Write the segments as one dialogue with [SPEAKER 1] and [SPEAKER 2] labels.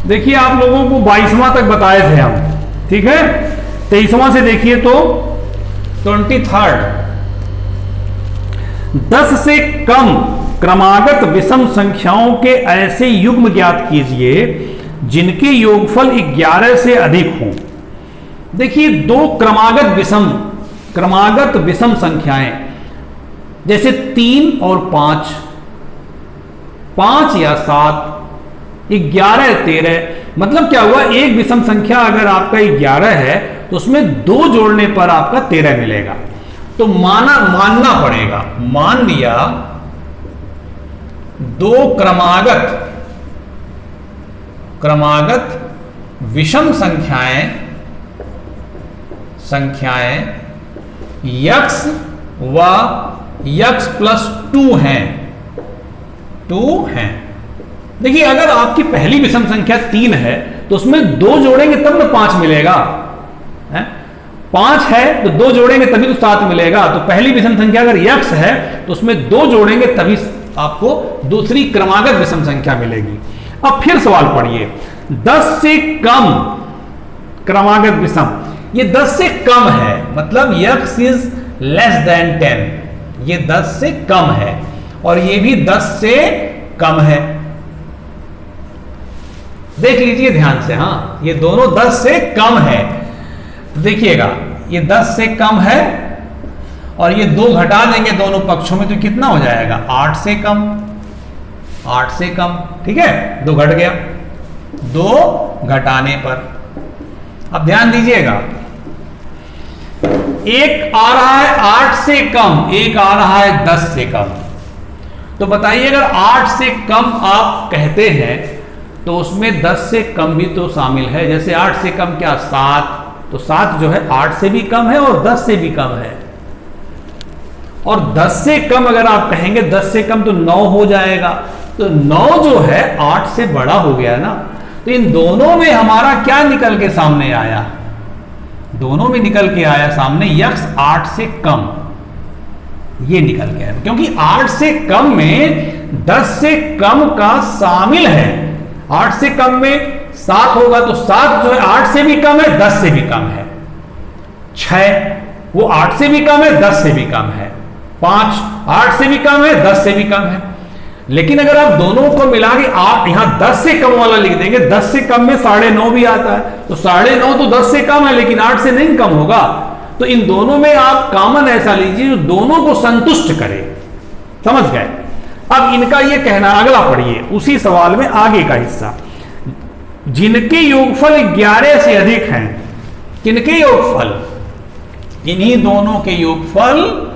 [SPEAKER 1] देखिए आप लोगों को 22वां तक बताए थे हम, ठीक है। 23वां से देखिए तो 23rd, 10 से कम क्रमागत विषम संख्याओं के ऐसे युग्म ज्ञात कीजिए जिनके योगफल 11 से अधिक हों। देखिए दो क्रमागत विषम संख्याएं जैसे 3 और 5, 5 या 7, 11, 13, मतलब क्या हुआ, एक विषम संख्या अगर आपका 11 है तो उसमें 2 जोड़ने पर आपका 13 मिलेगा। तो मानना पड़ेगा, मान लिया दो क्रमागत विषम संख्याएं यक्स व यक्स प्लस 2 हैं। देखिए अगर आपकी पहली विषम संख्या 3 है तो उसमें 2 जोड़ेंगे तब ना 5 मिलेगा, है? 5 है तो 2 जोड़ेंगे तभी तो 7 मिलेगा। तो पहली विषम संख्या अगर यक्स है तो उसमें 2 जोड़ेंगे तभी आपको दूसरी क्रमागत विषम संख्या मिलेगी। अब फिर सवाल पढ़िए, 10 से कम क्रमागत विषम, ये 10 से कम है, मतलब x इज लेस देन 10, ये 10 से कम है और ये भी 10 से कम है। देख लीजिए ध्यान से, हाँ ये दोनों 10 से कम है। तो देखिएगा ये 10 से कम है और ये 2 घटा देंगे दोनों पक्षों में तो कितना हो जाएगा, 8 से कम, 8 से कम, ठीक है, 2 घट गया, 2 घटाने पर। अब ध्यान दीजिएगा, एक आ रहा है 8 से कम, एक आ रहा है 10 से कम। तो बताइए अगर 8 से कम आप कहते हैं तो उसमें 10 से कम भी तो शामिल है। जैसे 8 से कम क्या, 7, तो 7 जो है 8 से भी कम है और 10 से भी कम है। और 10 से कम अगर आप कहेंगे 10 से कम तो 9 हो जाएगा। तो 9 जो है 8 से बड़ा हो गया ना। तो इन दोनों में हमारा क्या निकल के सामने आया, दोनों में निकल के आया सामने यक्स 8 से कम, ये निकल के आया, क्योंकि 8 से कम में 10 से कम का शामिल है। 8 से कम में 7 होगा तो 7 जो है 8 से भी कम है, 10 से भी कम है। 6 वो 8 से भी कम है, 10 से भी कम है। 5 8 से भी कम है, 10 से भी कम है। लेकिन अगर आप दोनों को मिला के आप यहां 10 से कम वाला लिख देंगे, 10 से कम में 9.5 भी आता है, तो 9.5 तो 10 से कम है लेकिन 8 से नहीं कम होगा। तो इन दोनों में आप कॉमन ऐसा लीजिए जो दोनों को संतुष्ट करे। समझ गए? अब इनका ये कहना, अगला पढ़िए उसी सवाल में आगे का हिस्सा, जिनके योगफल 11 से अधिक हैं। किनके योगफल? इन्हीं दोनों के योगफल,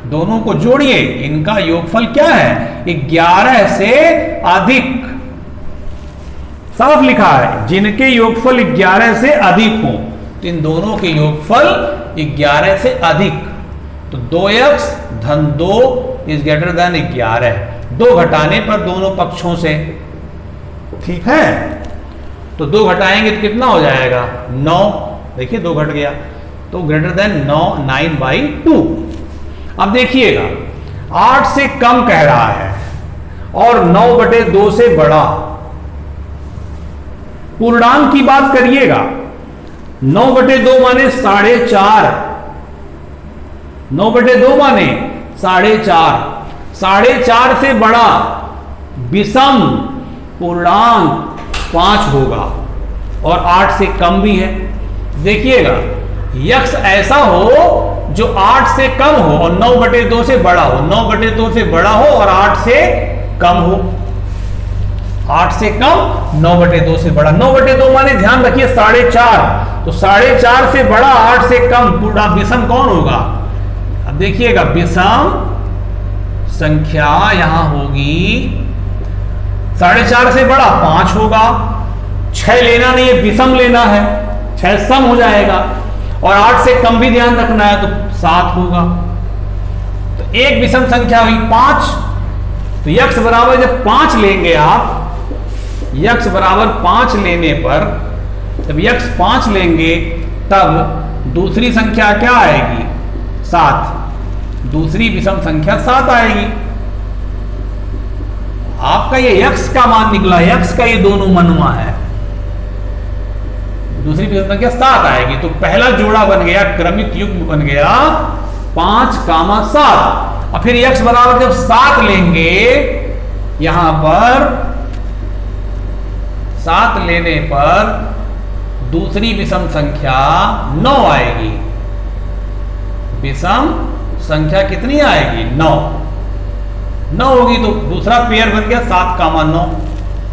[SPEAKER 1] दोनों को जोड़िए, इनका योगफल क्या है, 11 से अधिक। साफ लिखा है जिनके योगफल 11 से अधिक हो, तो इन दोनों के योगफल 11 से अधिक। तो 2x धन 2 इज ग्रेटर देन 11, 2 घटाने पर दोनों पक्षों से, ठीक है। तो 2 घटाएंगे तो कितना हो जाएगा, 9। देखिए 2 घट गया तो ग्रेटर देन 9/2। अब देखिएगा 8 से कम कह रहा है और 9/2 से बड़ा। पूर्णांक की बात करिएगा, 9/2 माने 4.5, 9/2 माने 4.5, 4.5 से बड़ा विषम पूर्णांक 5 होगा और 8 से कम भी है। देखिएगा यक्स ऐसा हो जो 8 से कम हो और 9/2 से बड़ा हो, 9/2 से बड़ा हो और 8 से कम हो, 8 से कम 9/2 से बड़ा। 9/2 माने ध्यान रखिए 4.5, तो 4.5 से बड़ा 8 से कम, पूरा विषम कौन होगा। अब देखिएगा विषम संख्या यहां होगी, 4.5 से बड़ा 5 होगा, 6 लेना नहीं है, विषम लेना है, 6 सम हो जाएगा और 8 से कम भी ध्यान रखना है तो 7 होगा। तो एक विषम संख्या हुई 5, तो यक्स बराबर जब 5 लेंगे आप, यक्स बराबर 5 लेने पर, जब यक्स 5 लेंगे तब दूसरी संख्या क्या आएगी, 7, दूसरी विषम संख्या 7 आएगी। आपका ये यक्स का मान निकला, यक्स का ये दोनों मनवा है, दूसरी विषम संख्या 7 आएगी। तो पहला जोड़ा बन गया, क्रमिक युग्म बन गया 5, 7। और फिर x बराबर जब 7 लेंगे, यहां पर 7 लेने पर दूसरी विषम संख्या 9 आएगी। विषम संख्या कितनी आएगी? 9 होगी। तो दूसरा पेयर बन गया 7, 9।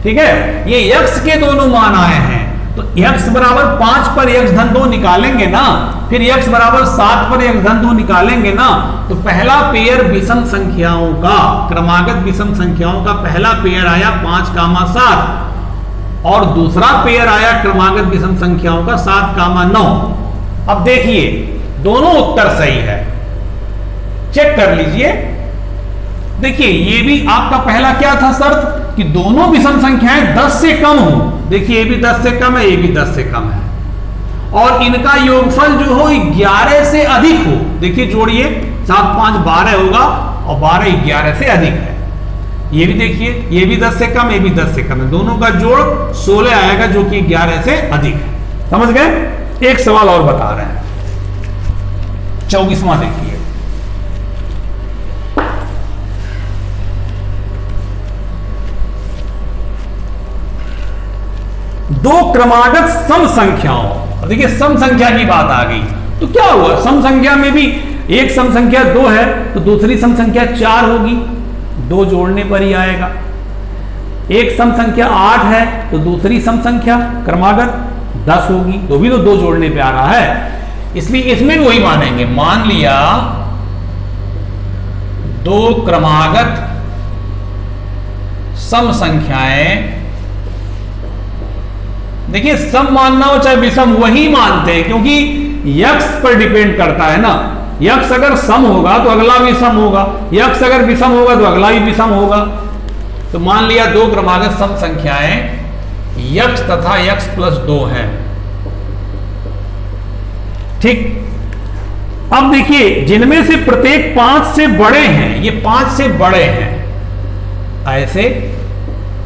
[SPEAKER 1] ठीक है, ये x के दोनों मान आए हैं। तो x बराबर 5 पर x धन 2 निकालेंगे ना, फिर x बराबर 7 पर x धन 2 निकालेंगे ना, तो पहला पेयर विषम संख्याओं का, क्रमागत विषम संख्याओं का पहला पेयर आया 5, 7 और दूसरा पेयर आया क्रमागत विषम संख्याओं का 7, 9। अब देखिए दोनों उत्तर सही है, चेक कर लीजिए। देखिए ये भी आपका पहला क्या था शर्त कि दोनों विषम संख्याएं 10 से कम हो। देखिए ये भी 10 से कम है, ये भी 10 से कम है, और इनका योगफल जो हो 11 से अधिक हो। देखिए जोड़िए, 7, 5, 12 होगा और 12 11 से अधिक है। ये भी देखिए, ये भी 10 से कम, ये भी 10 से कम है, दोनों का जोड़ 16 आएगा जो कि 11 से अधिक है। समझ गए? एक सवाल और बता रहे हैं, 24वां देखिए। दो क्रमागत सम संख्याओं, देखिए सम संख्या की बात आ गई। तो क्या हुआ, सम संख्या में भी एक सम संख्या 2 है तो दूसरी सम संख्या 4 होगी, 2 जोड़ने पर ही आएगा। एक सम संख्या 8 है तो दूसरी सम संख्या क्रमागत 10 होगी, तो भी तो 2 जोड़ने पे आ रहा है, इसलिए इसमें भी वही मानेंगे। मान लिया 2 क्रमागत सम संख्याएं, देखिए सम मानना हो चाहे विषम वही मानते हैं, क्योंकि यक्स पर डिपेंड करता है ना। यक्स अगर सम होगा तो अगला भी सम होगा, यक्स अगर विषम होगा तो अगला भी विषम होगा। तो मान लिया 2 क्रमागत सम संख्याएं यक्स तथा यक्स प्लस 2 हैं। ठीक, अब देखिए जिनमें से प्रत्येक 5 से बड़े हैं, ये 5 से बड़े हैं ऐसे,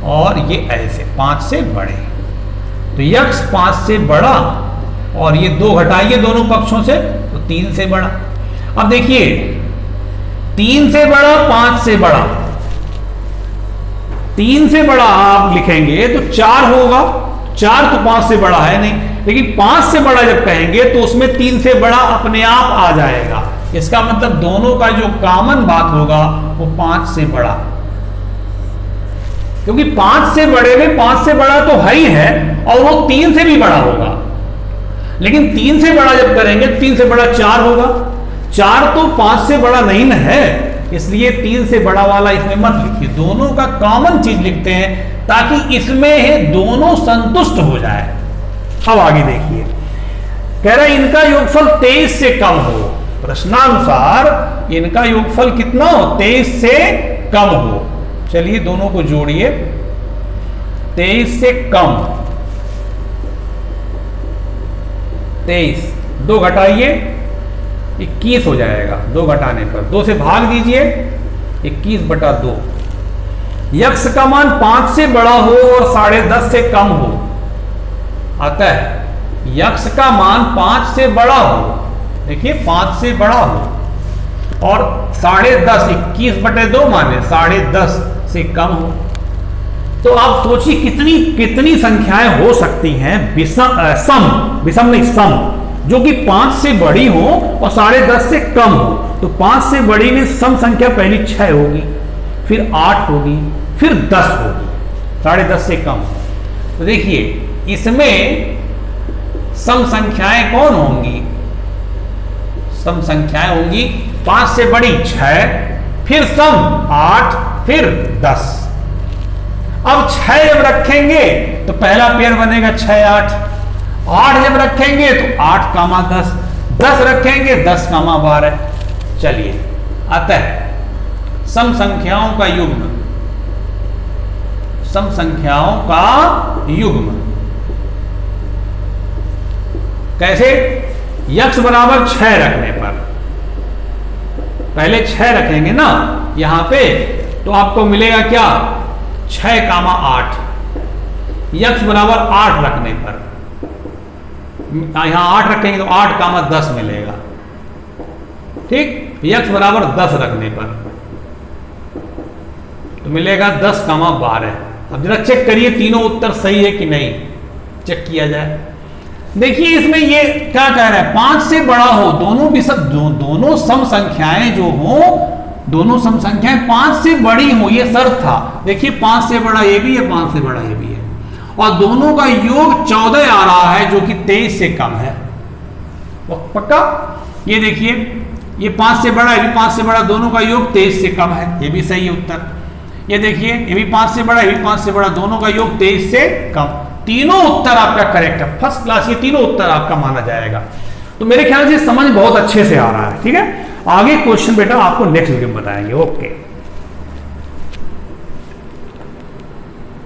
[SPEAKER 1] और ये ऐसे 5 से बड़े, तो यक्स 5 से बड़ा और ये 2 घटाइए दोनों पक्षों से तो 3 से बड़ा। अब देखिए 3 से बड़ा 5 से बड़ा, 3 से बड़ा आप लिखेंगे तो 4 होगा, 4 तो 5 से बड़ा है नहीं, लेकिन 5 से बड़ा जब कहेंगे तो उसमें 3 से बड़ा अपने आप आ जाएगा। इसका मतलब दोनों का जो कॉमन बात होगा वो 5 से बड़ा, क्योंकि 5 से बड़े में 5 से बड़ा तो है ही है और वो 3 से भी बड़ा होगा, लेकिन 3 से बड़ा जब करेंगे 3 से बड़ा 4 होगा, 4 तो 5 से बड़ा नहीं न है, इसलिए 3 से बड़ा वाला इसमें मत लिखिए, दोनों का कॉमन चीज लिखते हैं ताकि इसमें दोनों संतुष्ट हो जाए। अब आगे देखिए, कह रहा है इनका योगफल 23 से कम हो। प्रश्नानुसार इनका योगफल कितना हो? 23 से कम हो। चलिए दोनों को जोड़िए, 23 से कम, 23, 2 घटाइए 21 हो जाएगा, 2 घटाने पर 2 से भाग दीजिए 21/2। यक्स का मान 5 से बड़ा हो और 10.5 से कम हो, अतः यक्स का मान 5 से बड़ा हो, देखिए 5 से बड़ा हो और 10.5, 21/2 माने 10.5 से कम हो। तो आप सोचिए कितनी संख्याएं हो सकती हैं विषम नहीं सम, जो कि 5 से बड़ी हो और 10.5 से कम हो। तो 5 से बड़ी में सम संख्या पहली 6 होगी, फिर 8 होगी, फिर 10 होगी, 10.5 से कम। तो देखिए इसमें सम संख्याएं कौन होंगी? सम संख्याएं होंगी 5 से बड़ी 6, फिर सम 8, फिर 10। अब 6 जब रखेंगे तो पहला पेयर बनेगा 6, 8। 8 जब रखेंगे तो 8, 10, 10 रखेंगे 10, 12। चलिए, अतः सम संख्याओं का युग्म, सम संख्याओं का युग्म कैसे? यक्स बराबर 6 रखने पर, पहले 6 रखेंगे ना यहां पे, तो आपको मिलेगा क्या? 6, 8। यक्स बराबर 8 रखने पर यहां 8 रखेंगे तो 8 कामा 10 मिलेगा। ठीक, x बराबर 10 रखने पर तो मिलेगा 10 कामा 12। अब जरा चेक करिए तीनों उत्तर सही है कि नहीं, चेक किया जाए। देखिए इसमें ये क्या कह रहा है, 5 से बड़ा हो, दोनों सम संख्याएं जो हो, दोनों सम संख्याएं 5 से बड़ी हो, ये शर्त था। देखिए 5 से बड़ा ये भी है, 5 से बड़ा ये भी है, और दोनों का योग 14 आ रहा है जो कि 23 से कम है। पक्का? ये देखिए ये 5 से बड़ा, ये भी 5 से बड़ा, दोनों का योग 23 से कम है, ये भी सही है उत्तर। ये देखिए ये भी 5 से बड़ा, ये भी 5 से बड़ा, दोनों का योग 23 से कम। तीनों उत्तर आपका करेक्ट है, फर्स्ट क्लास, ये तीनों उत्तर आपका माना जाएगा। तो मेरे ख्याल से समझ बहुत अच्छे से आ रहा है। ठीक है, आगे क्वेश्चन बेटा आपको नेक्स्ट वीडियो में बताएंगे। ओके।